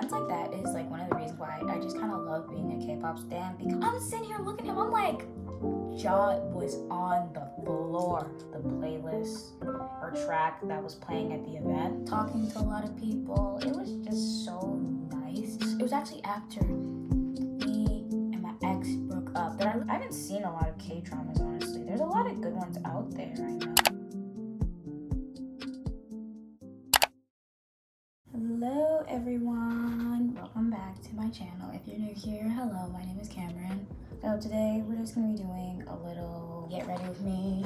events like that is like one of the reasons why I just kind of love being a K-pop stan, because I'm sitting here looking at him, I'm like, jaw was on the floor. The playlist or track that was playing at the event, talking to a lot of people, it was just so nice. It was actually after me and my ex broke up that I haven't seen a lot of K-dramas, honestly. There's a lot of good ones out there, I know. Hello everyone, welcome back to my channel. If you're new here, hello, my name is Cameron. So today we're just gonna be doing a little get ready with me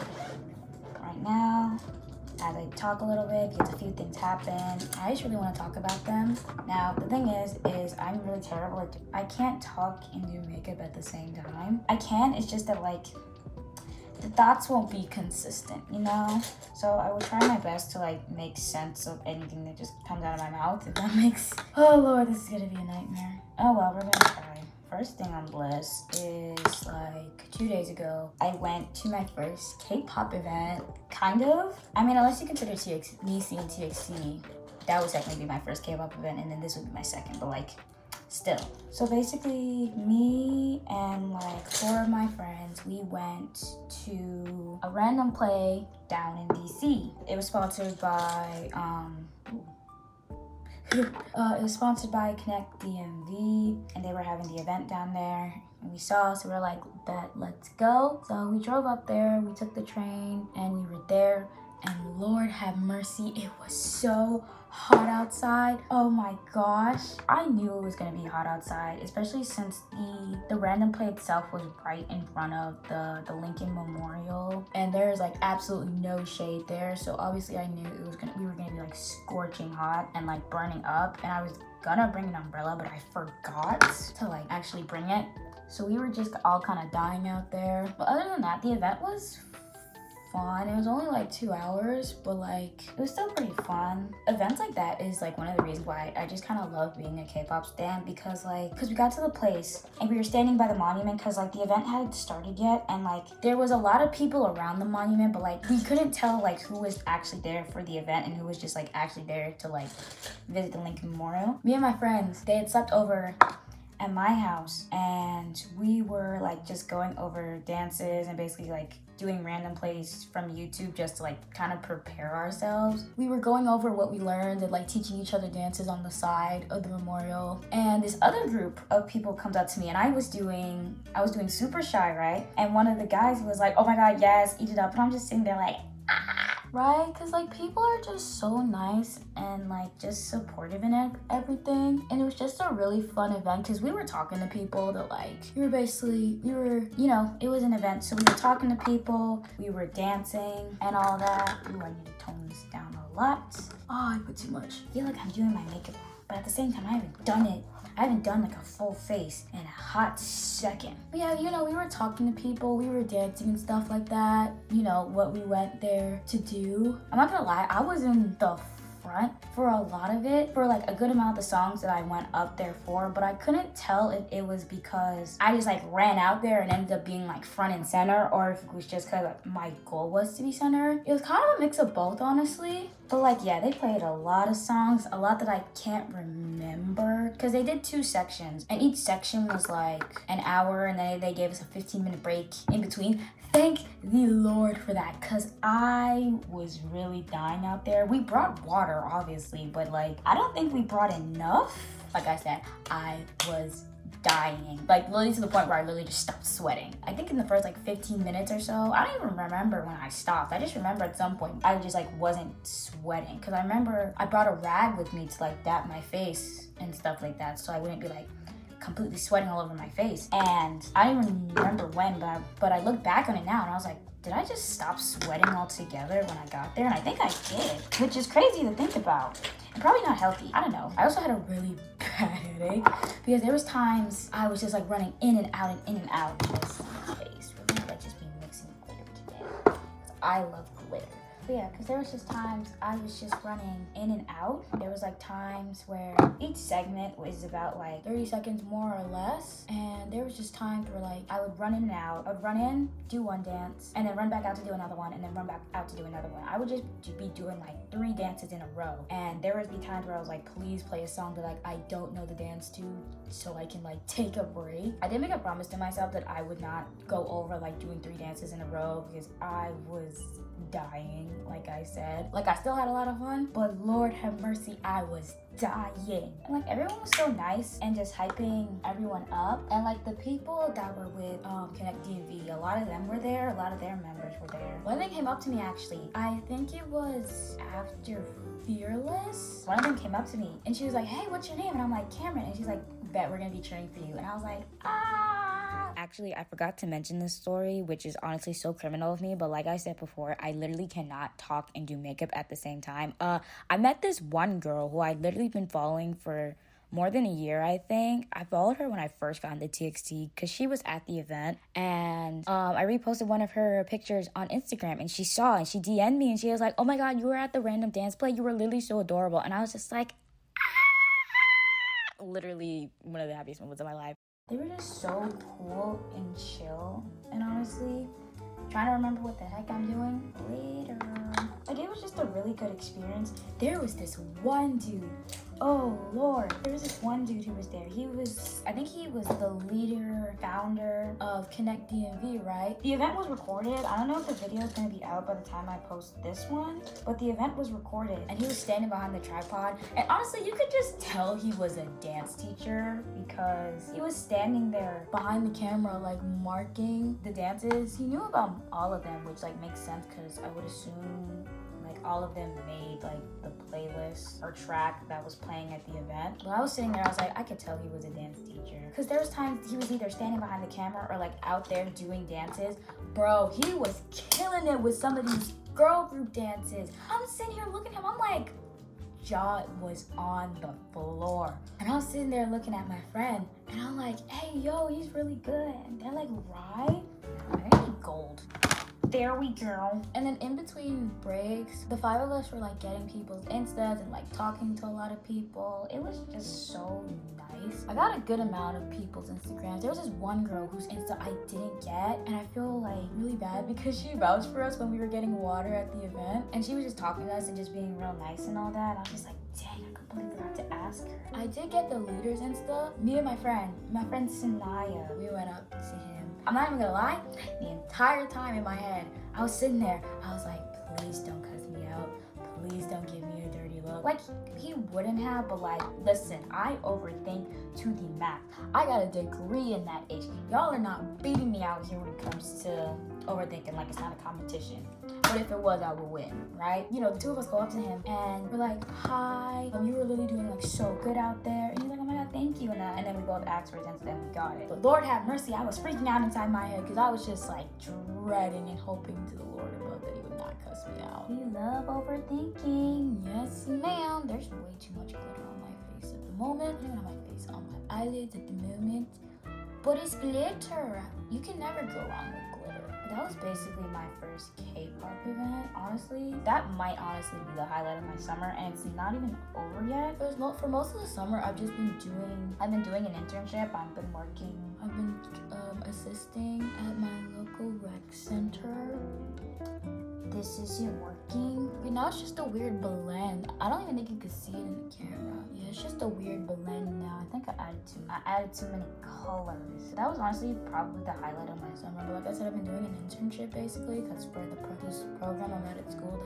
right now as I talk a little bit because a few things happen. I just really want to talk about them. Now the thing is I'm really terrible at I can't talk and do makeup at the same time. I can, it's just that like the thoughts won't be consistent, you know? So I will try my best to like make sense of anything that just comes out of my mouth, if that makes, oh Lord, this is gonna be a nightmare. Oh well, we're gonna try. First thing on the list is like 2 days ago, I went to my first K-pop event, kind of. I mean, unless you consider me seeing TXT, that would technically be my first K-pop event, and then this would be my second, but like, still. So basically, me and like 4 of my friends, we went to a random play down in DC. It was sponsored by, it was sponsored by Connect DMV, and they were having the event down there, and we saw, so we were like, let's go. So we drove up there, we took the train, and we were there, and Lord have mercy, it was so hot outside. Oh my gosh, I knew it was gonna be hot outside, especially since the random play itself was right in front of the Lincoln Memorial, and there's like absolutely no shade there, so obviously I knew we were gonna be like scorching hot and like burning up, and I was gonna bring an umbrella, but I forgot to like actually bring it, so we were just all kind of dying out there. But other than that, the event was fun. It was only like 2 hours, but like it was still pretty fun. Events like that is like one of the reasons why I just kind of love being a K-pop stan, because we got to the place and we were standing by the monument because like the event hadn't started yet, and like there was a lot of people around the monument, but like we couldn't tell like who was actually there for the event and who was just like actually there to like visit the Lincoln Memorial. Me and my friends, they had slept over at my house, and we were like just going over dances and basically like doing random plays from YouTube just to like kind of prepare ourselves. We were going over what we learned and like teaching each other dances on the side of the memorial. And this other group of people comes up to me, and I was doing Super Shy, right? And one of the guys was like, oh my God, yes, eat it up. And I'm just sitting there like, right? Because like people are just so nice and like just supportive in everything, and it was just a really fun event because we were talking to people that like you know, it was an event, so we were talking to people, we were dancing and all that. Ooh, I need to tone this down a lot. Oh, I put too much. I feel like I'm doing my makeup, but at the same time I haven't done like a full face in a hot second. But yeah, you know, we were talking to people, we were dancing and stuff like that. You know, what we went there to do. I'm not gonna lie, I was in the front for a lot of it, for like a good amount of the songs that I went up there for, but I couldn't tell if it was because I just like ran out there and ended up being like front and center, or if it was just because like, my goal was to be center. It was kind of a mix of both, honestly. But like, yeah, they played a lot of songs, a lot that I can't remember, because they did 2 sections, and each section was like an hour, and then they gave us a 15-minute break in between. Thank the Lord for that, because I was really dying out there. We brought water, obviously, but like, I don't think we brought enough. Like I said, I was dying, like literally to the point where I literally just stopped sweating. I think in the first like 15 minutes or so, I don't even remember when I stopped. I just remember at some point I just like wasn't sweating, because I remember I brought a rag with me to like dap my face and stuff like that, so I wouldn't be like completely sweating all over my face. And I don't even remember when, but I look back on it now and I was like, did I just stop sweating altogether when I got there? And I think I did, which is crazy to think about. And probably not healthy, I don't know. I also had a really bad headache because there was times I was just like running in and out and in and out. This face, we're gonna just be mixing glitter today. I love glitter. But yeah, because there was just times I was just running in and out. There was like times where each segment was about like 30 seconds more or less. And there was just times where like I would run in and out. I would run in, do one dance, and then run back out to do another one, and then run back out to do another one. I would just be doing like 3 dances in a row. And there would be times where I was like, please play a song that like I don't know the dance to so I can like take a break. I did make a promise to myself that I would not go over like doing 3 dances in a row because I was dying, like I said. Like I still had a lot of fun, but Lord have mercy, I was dying. And like everyone was so nice and just hyping everyone up. And like the people that were with Connect DMV, a lot of them were there, a lot of their members were there. One of them came up to me actually, I think it was after Fearless. One of them came up to me and she was like, hey, what's your name? And I'm like, Cameron. And she's like, bet we're gonna be cheering for you. And I was like, ah. Actually, I forgot to mention this story, which is honestly so criminal of me, but like I said before, I literally cannot talk and do makeup at the same time. I met this one girl who I'd literally been following for more than a year, I think. I followed her when I first got into TXT because she was at the event, and I reposted one of her pictures on Instagram, and she saw and she DM'd me and she was like, oh my god, you were at the random dance play, you were literally so adorable. And I was just like, ah! Literally one of the happiest moments of my life. They were just so cool and chill, and honestly, trying to remember what the heck I'm doing later. Like, it was just a really good experience. There was this one dude. Oh, Lord. There was this one dude who was there. I think he was the leader, founder of Connect DMV, right? The event was recorded. I don't know if the video is going to be out by the time I post this one, but the event was recorded, and he was standing behind the tripod. And honestly, you could just tell he was a dance teacher because he was standing there behind the camera, like, marking the dances. He knew about all of them, which, like, makes sense because I would assume all of them made like the playlist or track that was playing at the event. When I was sitting there, I was like, I could tell he was a dance teacher because there was times he was either standing behind the camera or like out there doing dances. Bro, he was killing it with some of these girl group dances. I'm sitting here looking at him, I'm like, jaw was on the floor. And I was sitting there looking at my friend and I'm like, hey, yo, he's really good. And they're like, right? I need gold. There we go. And then in between breaks, the 5 of us were like getting people's instas and like talking to a lot of people. It was just so nice. I got a good amount of people's Instagrams. There was this one girl whose Insta I didn't get, and I feel like really bad because she vouched for us when we were getting water at the event, and she was just talking to us and just being real nice and all that. And I was just like, dang, I completely forgot to ask her. I did get the leader's Insta. Me and my friend Sanaya, we went up to him. I'm not even gonna lie, the entire time in my head, I was sitting there, I was like, please don't cuss me out. Please don't give me a dirty look. Like, he wouldn't have, but like, listen, I overthink to the max. I got a degree in that age. Y'all are not beating me out here when it comes to overthinking, like it's not a competition. But if it was, I would win, right? You know, the 2 of us go up to him and we're like, hi, you were really doing like so good out there. And he's like, oh my god, thank you. And then we both asked for his Insta and we got it. But Lord have mercy, I was freaking out inside my head because I was just like dreading and hoping to the Lord above that he would not cuss me out. We love overthinking. Yes, ma'am. There's way too much glitter on my face at the moment. Not even on my face, on my eyelids at the moment. But it's glitter. You can never go wrong with glitter. That was basically my first K-pop event, honestly. That might honestly be the highlight of my summer, and it's not even over yet. For most of the summer, I've been doing an internship. I've been assisting at my local rec center. This isn't working. Okay, now it's just a weird blend. I don't even think you could see it in the camera. Yeah, it's just a weird blend now. I think I added too many colors. That was honestly probably the highlight of my summer. But like I said, I've been doing an internship basically because for this program I'm at school,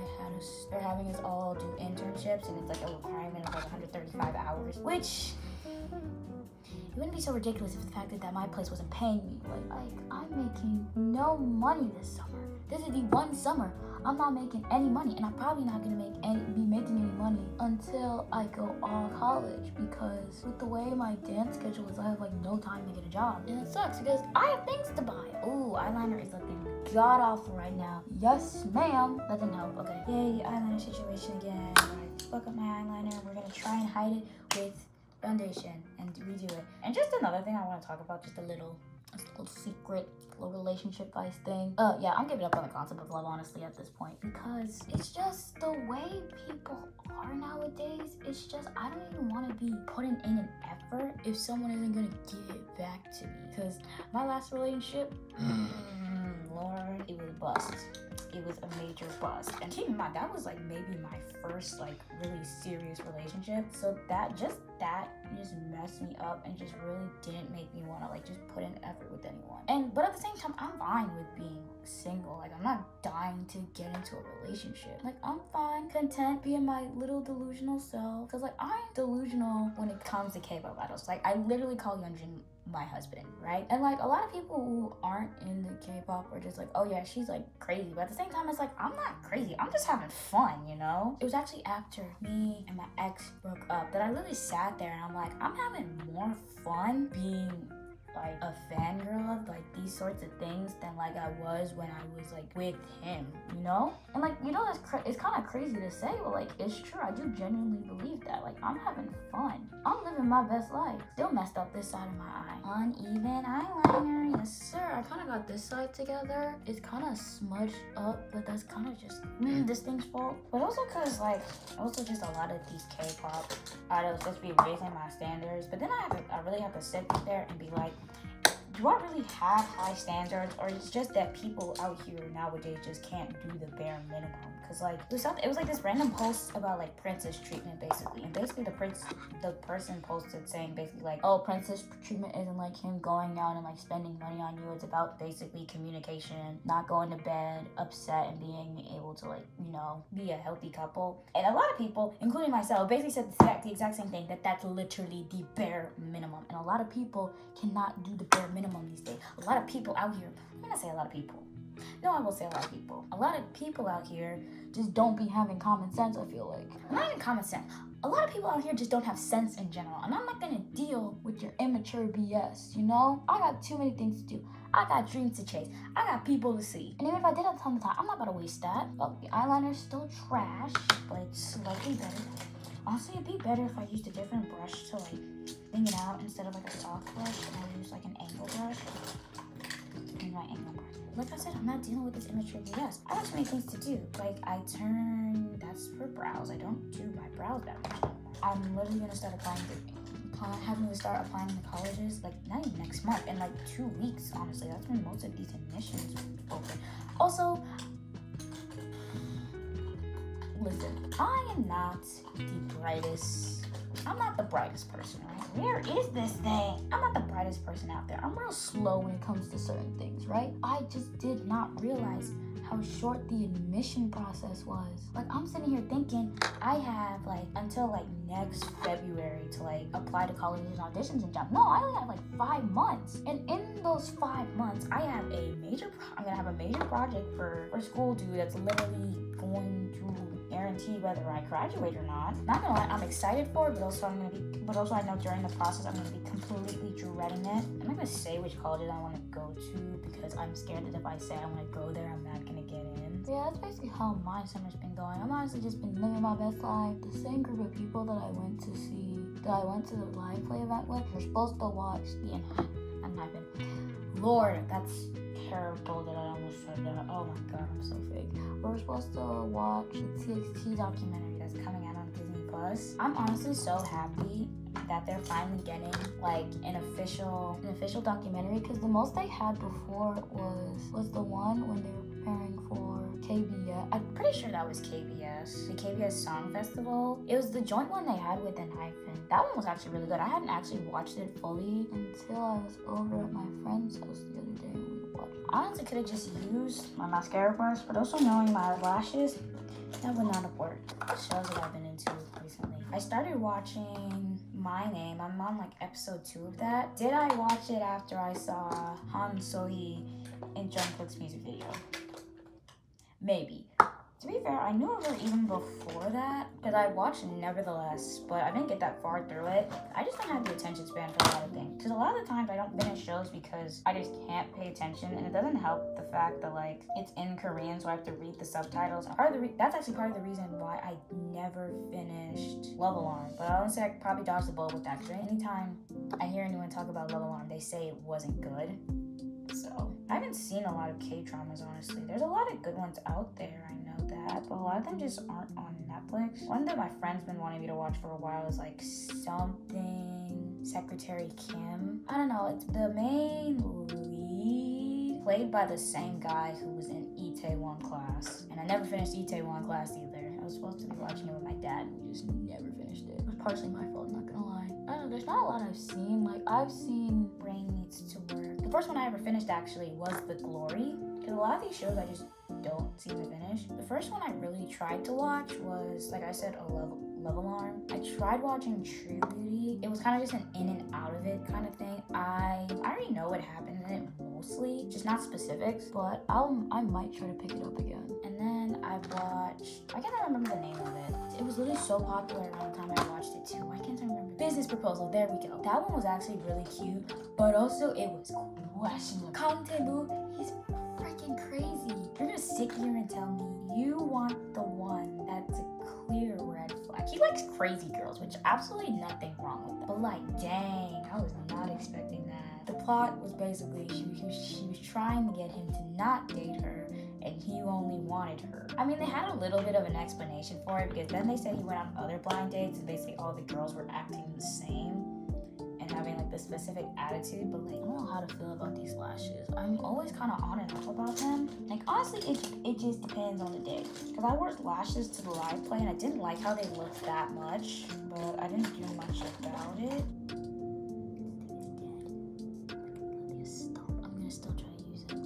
they're having us all do internships, and it's like a requirement of like 135 hours, which it wouldn't be so ridiculous if the fact that my place wasn't paying me. Like I'm making no money this summer. This is the one summer I'm not making any money, and I'm probably not gonna be making any money until I go all college, because with the way my dance schedule is, I have like no time to get a job, and it sucks because I have things to buy. Ooh, eyeliner is looking god awful right now. Yes, ma'am. That didn't help. Okay. Yay, eyeliner situation again. Alright, fuck up my eyeliner. We're gonna try and hide it with foundation and redo it. And just another thing I want to talk about, just a little It's a little secret, little relationship vice thing. Yeah, I'm giving up on the concept of love, honestly, at this point, because it's just the way people are nowadays. It's just, I don't even want to be putting in an effort if someone isn't gonna give it back to me. Because my last relationship, Lord, it was bust. It was a major bust. And keep in mind, that was like maybe my first like really serious relationship. So that just messed me up and just really didn't make me want to like just put in effort with anyone. But at the same time, I'm fine with being single. Like, I'm not dying to get into a relationship. Like, I'm fine, content being my little delusional self. Cause like, I'm delusional when it comes to K-pop idols. Like, I literally call Yeonjun my husband, right? And like, a lot of people who aren't into K-pop are just like, oh yeah, she's like crazy. But at the same time, it's like, I'm not crazy. I'm just having fun, you know? It was actually after me and my ex broke up that I really sat there and I'm like, I'm having more fun being like a fangirl of like these sorts of things than like I was when I was like with him, you know? And like, you know, it's kind of crazy to say, but like, it's true. I do genuinely believe that. Like, I'm having fun. I'm living my best life. Still messed up this side of my eye. Uneven eyeliner, yes sir. I kind of got this side together. It's kind of smudged up, but that's kind of just this thing's fault. But also cause like, also just a lot of these K-pop idols just be raising my standards. But then I really have to sit there and be like, do I really have high standards, or it's just that people out here nowadays just can't do the bare minimum? Because like, it was like this random post about like princess treatment basically, and basically the person posted saying basically like, oh, princess treatment isn't like him going out and like spending money on you. It's about basically communication, not going to bed upset and being able to like, you know, be a healthy couple. And a lot of people, including myself, basically said the exact same thing, that that's literally the bare minimum. And a lot of people cannot do the bare minimum these days. A lot of people out here, I'm gonna say a lot of people. No, I will say a lot of people. A lot of people out here just don't be having common sense, I feel like. Not even common sense. A lot of people out here just don't have sense in general. And I'm not gonna deal with your immature BS, you know? I got too many things to do. I got dreams to chase. I got people to see. And even if I did have a ton of time, I'm not about to waste that. Well, the eyeliner's still trash, but it's slightly better. Honestly, it'd be better if I used a different brush to like thing it out instead of like a soft brush, and I use like an angle brush. My angle brush. Like I said, I'm not dealing with this immature BS. I have too many things to do. Like, that's for brows. I don't do my brows that much anymore. I'm literally gonna start having to start applying to colleges like not even next month, in like 2 weeks. Honestly, that's when most of these admissions open. Also, listen, I am not the brightest. I'm not the brightest person, right? Where is this thing? I'm not the brightest person out there. I'm real slow when it comes to certain things, right? I just did not realize how short the admission process was. Like, I'm sitting here thinking I have like until like next February to like apply to colleges and auditions and jobs. No, I only have like 5 months. And in those 5 months, I'm gonna have a major project for school due that's literally going to guarantee whether I graduate or not. Not gonna lie, I'm excited for it, but also I know during the process I'm gonna be completely dreading it. I'm not gonna say which colleges I want to go to because I'm scared that if I say I want to go there, I'm not gonna get in. So yeah, that's basically how my summer's been going. I've honestly just been living my best life. The same group of people that I went to the live play event with, we're supposed to watch the Lord, that's terrible that I almost said that. Oh my god, I'm so fake. We're supposed to watch the TXT documentary that's coming out on Disney Plus. I'm honestly so happy that they're finally getting like an official documentary, because the most they had before was the one when they were preparing for KBS. I'm pretty sure that was KBS, the KBS Song Festival. It was the joint one they had with Hyphen. That one was actually really good. I hadn't actually watched it fully until I was over at my friend's house the other day and we watched it. I honestly could have just used my mascara brush, but also knowing my lashes, that would not have worked. The shows that I've been into recently. I started watching My Name. I'm on like episode 2 of that. Did I watch it after I saw Han So-hee in Jungkook's music video? Maybe. To be fair, I knew of her even before that, because I watched Nevertheless, but I didn't get that far through it. I just don't have the attention span for a lot of things. Because a lot of the times I don't finish shows because I just can't pay attention, and it doesn't help the fact that like it's in Korean, so I have to read the subtitles. That's actually part of the reason why I never finished Love Alarm. But I would say I probably dodged the bullet with that, because anytime I hear anyone talk about Love Alarm, they say it wasn't good. so. I haven't seen a lot of K-dramas, honestly. There's a lot of good ones out there, I know that, but a lot of them just aren't on Netflix. One that my friend's been wanting me to watch for a while is like something Secretary Kim. I don't know, it's the main lead played by the same guy who was in Itaewon Class. And I never finished Itaewon Class either. I was supposed to be watching it with my dad, and we just never finished it. It was partially my fault, not gonna lie. I don't know, there's not a lot I've seen. Like, I've seen Rain Needs to Work. The first one I ever finished, actually, was The Glory. Because a lot of these shows I just don't seem to finish. The first one I really tried to watch was, like I said, Love Alarm. I tried watching True Beauty. It was kind of just an in and out of it kind of thing. I already know what happened in it mostly, just not specifics, but I might try to pick it up again. And then I watched, I can't remember the name of it. It was literally so popular around the time I watched it too. Why can't I remember? Business Proposal, there we go. That one was actually really cute, but also it was questionable. Kang Tae-woo, he's freaking crazy. You're gonna sit here and tell me you want the one that's a clear red flag. He likes crazy girls, which absolutely nothing wrong with that. But like, dang, I was not expecting that. The plot was basically she was trying to get him to not date her, and he only wanted her. I mean, they had a little bit of an explanation for it, because then they said he went on other blind dates and basically all the girls were acting the same and having like this specific attitude, but like, I don't know how to feel about these lashes. I'm always kind of on and off about them. Like, honestly, it just depends on the day. Because I wore lashes to the live play and I didn't like how they looked that much, but I didn't do much about it. Stop. I'm gonna still try to use it.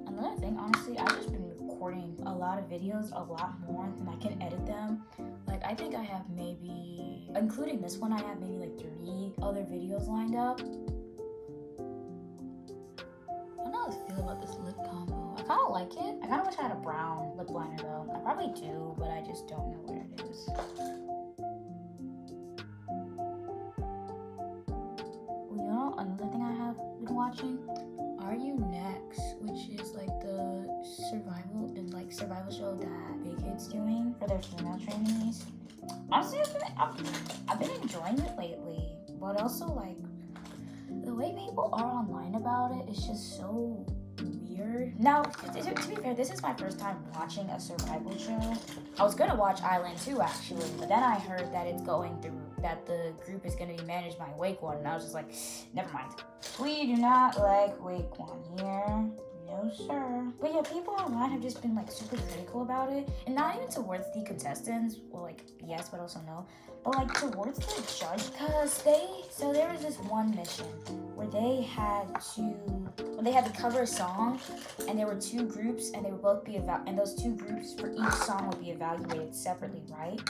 Another thing, honestly, I've just been recording a lot of videos a lot more than I can edit them. Like, I think I have maybe, including this one, I have maybe like 3 other videos lined up. I don't know how to feel about this lip combo. I kind of like it. I kind of wish I had a brown lip liner though. I probably do, but I just don't know where it is. Well, you know, another thing I have been watching, Are You Next, which is like the survival show that Big Hit's doing for their female trainees. Honestly, I've been enjoying it lately, but also like the way people are online about it is just so weird. Now, to be fair, this is my first time watching a survival show. I was gonna watch Island 2 actually, but then I heard that it's going through, that the group is gonna be managed by Wake One, and I was just like, never mind. We do not like Wake One here. No, sir. But yeah, people online have just been like super critical about it, and not even towards the contestants, well, like, yes, but also no, but like towards the judge, because there was this one mission where they had to cover a song, and there were 2 groups, and they would both be and those 2 groups for each song would be evaluated separately, right?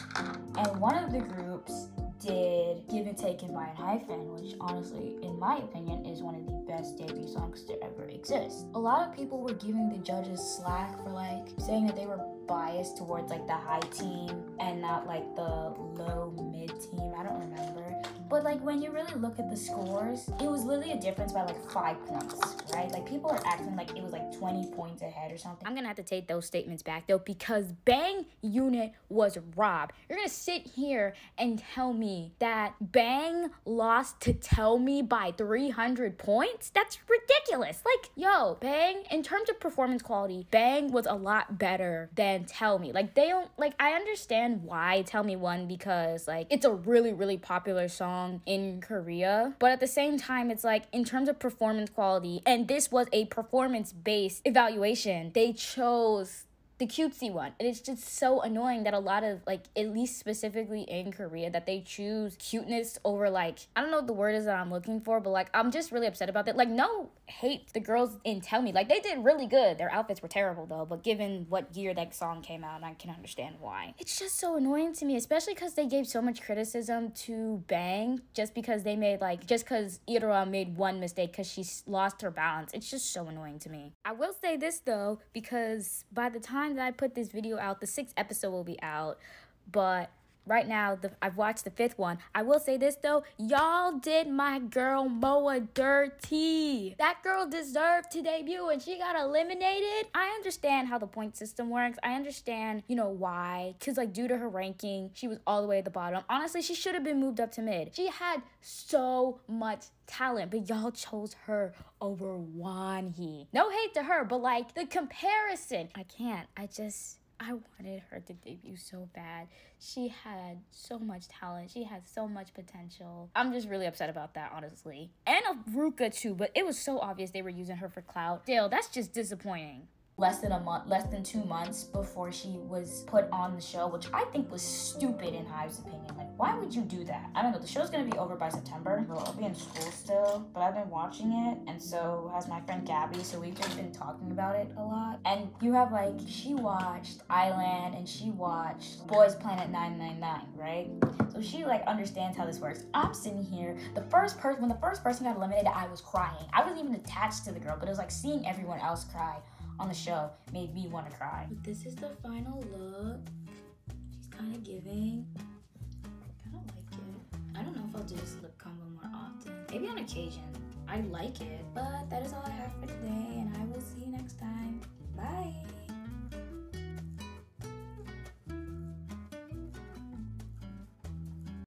And one of the groups did Given Taken by Hyphen, which honestly, in my opinion, is one of the best debut songs to ever exist. A lot of people were giving the judges slack for like saying that they were biased towards like the high team and not like the low mid team. I don't remember. But like when you really look at the scores, it was literally a difference by like 5 points, right? Like people are acting like it was like 20 points ahead or something. I'm gonna have to take those statements back though, because Bang Unit was robbed. You're gonna sit here and tell me that Bang lost to Tell Me by 300 points? That's ridiculous. Like, yo, Bang, in terms of performance quality, Bang was a lot better than Tell Me. Like, they don't, like, I understand why Tell Me won, because like it's a really, really popular song in Korea, but at the same time, it's like in terms of performance quality, and this was a performance-based evaluation, they chose the cutesy one. And it's just so annoying that a lot of, like, at least specifically in Korea, that they choose cuteness over, like, I don't know what the word is that I'm looking for, but like, I'm just really upset about that. Like, no hate the girls in Tell Me. Like, they did really good. Their outfits were terrible though, but given what year that song came out, I can understand why. It's just so annoying to me, especially because they gave so much criticism to Bang just because they made, like, just because Ira made one mistake because she lost her balance. It's just so annoying to me. I will say this though, because by the time that I put this video out, the 6th episode will be out, but right now, I've watched the 5th one. I will say this though, y'all did my girl Moa dirty. That girl deserved to debut and she got eliminated. I understand how the point system works. I understand, you know, why. Cause like due to her ranking, she was all the way at the bottom. Honestly, she should have been moved up to mid. She had so much talent, but y'all chose her over Wanhee. No hate to her, but like the comparison, I can't. I wanted her to debut so bad. She had so much talent. She had so much potential. I'm just really upset about that, honestly. And Ruka too, but it was so obvious they were using her for clout. Still, that's just disappointing. Less than 2 months before she was put on the show, which I think was stupid in Hive's opinion. Like, why would you do that? I don't know. The show's gonna be over by September. Well, I'll be in school still, but I've been watching it, and so has my friend Gabby, so we've just been talking about it a lot. And you have like, she watched Island and she watched Boys Planet 999, right? So she like understands how this works. I'm sitting here, when the first person got eliminated, I was crying. I wasn't even attached to the girl, but it was like seeing everyone else cry on the show made me want to cry. But this is the final look. She's kind of giving. I don't like it. I don't know if I'll do this lip combo more often. Maybe on occasion. I like it. But that is all I have for today, and I